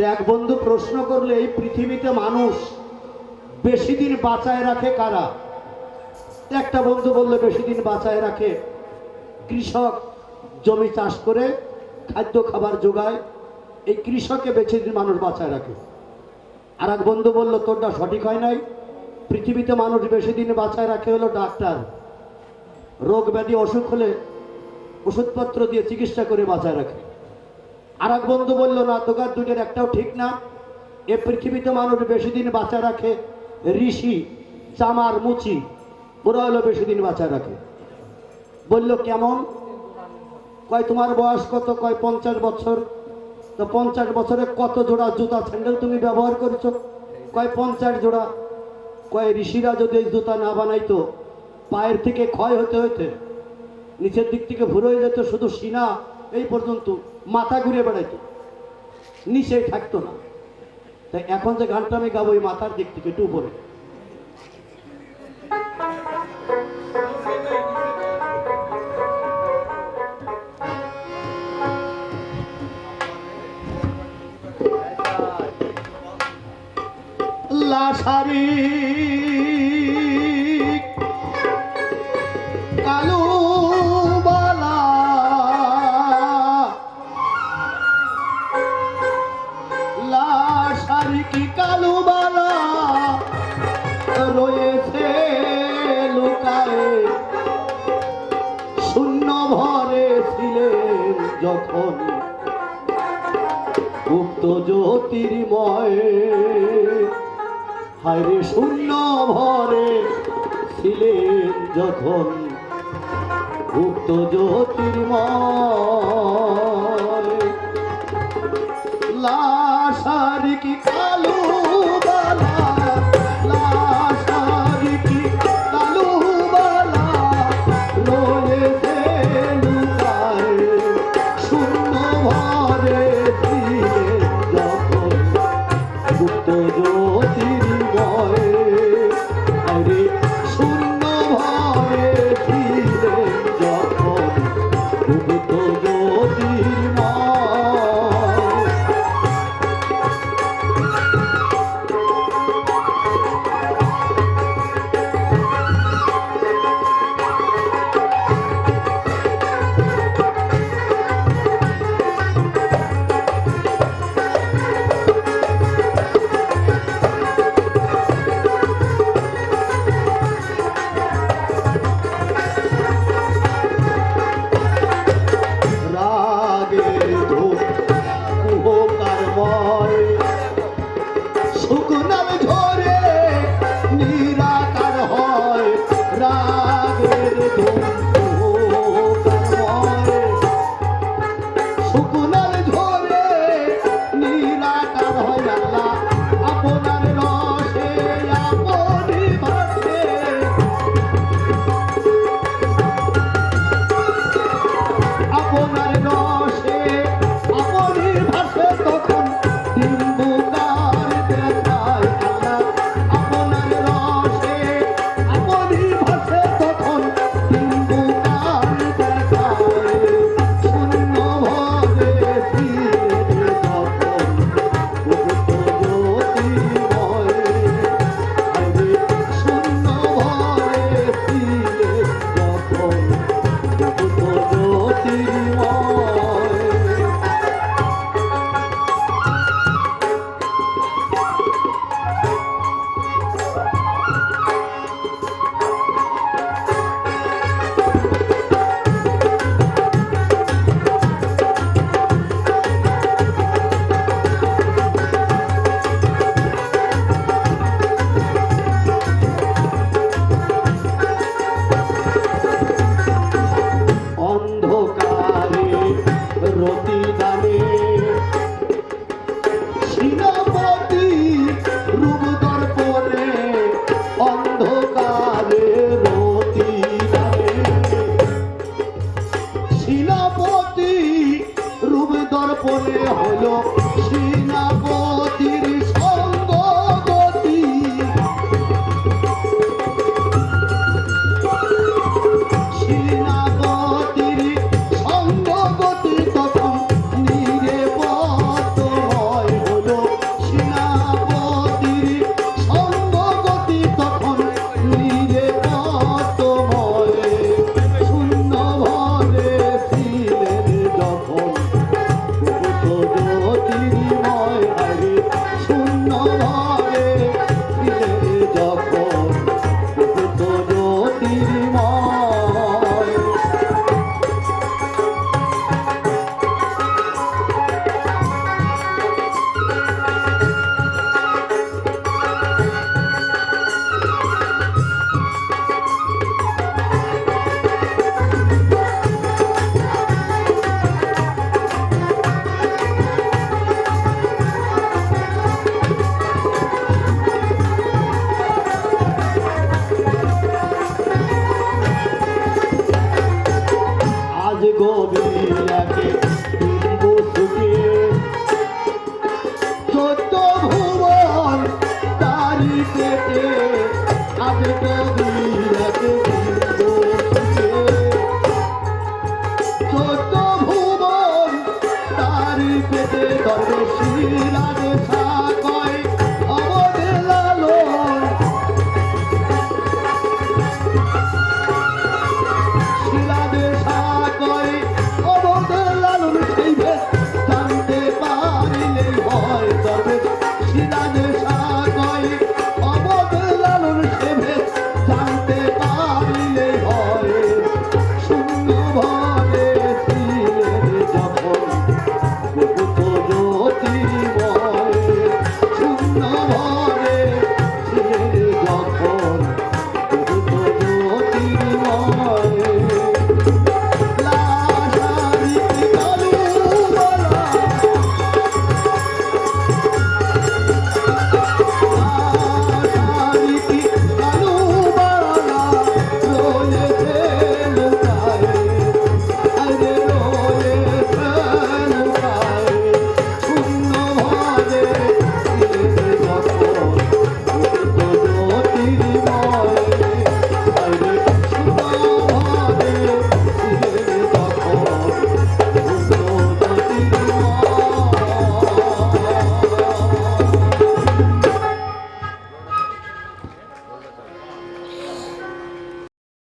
এক বন্ধু প্রশ্ন করলে এই পৃথিবীতে মানুষ বেশি দিন বাঁচায় রাখে কারা? একটা বন্ধু বললে বেশি দিন বাঁচায় রাখে কৃষক, জমি চাষ করে খাদ্য খাবার যোগায়, এই কৃষককে বেশি দিন মানুষ বাঁচায় রাখে। আর এক বন্ধু বলল তোরটা সঠিক হয় নাই, পৃথিবীতে মানুষ বেশি দিন বাঁচায় রাখে হলো ডাক্তার, রোগ ব্যাধি অসুখ হলে ওষুধপত্র দিয়ে চিকিৎসা করে বাঁচায় রাখে। আর এক বন্ধু বলল না, তোকার দুটোর একটাও ঠিক না, এ পৃথিবীতে মানুষ বেশি দিন বাঁচা রাখে ঋষি, চামার, মুচি, ওরা হলো বেশি দিন বাঁচা রাখে। বলল কেমন? কয় তোমার বয়স কত? কয় 50 বছর। তো 50 বছরে কত জোড়া জুতা স্যান্ডেল তুমি ব্যবহার করেছো? কয় 50 জোড়া। কয় ঋষিরা যদি এই জুতা না বানাইতো, পায়ের থেকে ক্ষয় হতে হতে নিচের দিক থেকে ভুরে হয়ে যেত, শুধু সিনা এই পর্যন্ত, মাথা ঘুরে বেড়াইতো, নিচে থাকতো না। তাই এখন যে গানটা আমি গাবো এই মাথার দিক থেকে একটু উপরে। লাশারি কালু বালা, লাশারি কি কালু বালা রয়েছে লুকায়ে, শূন্য ভরে ছিলেন যখন গুপ্ত জ্যোতির্ময়। হায়রে শূন্য ভরে ছিলেন যখন গুপ্ত জ্যোতির্ময়। লাশারি কি কালু বালা, লাশারি কি কালু বালা রয়েছে লুকায়ে, শূন্য ভরে ছিলেন যখন গুপ্ত জ্যোতির্ময়। আরে শূন্য ভরে ছিলেন যখন গুপ্ত জ্যোতির্ময়। জ্যোতির্ময় হরে শূন্য ঘরে দিলে যখন প্রভূত জ্যোতির্ময়। আজ গোবিয়াকে বিন্দু সুখে চোদ্দ ভুবন তারি পেটে, আজ গোবিয়াকে বিন্দু সুখে চোদ্দ ভুবন তারি পেটে, দরবেশী রাজে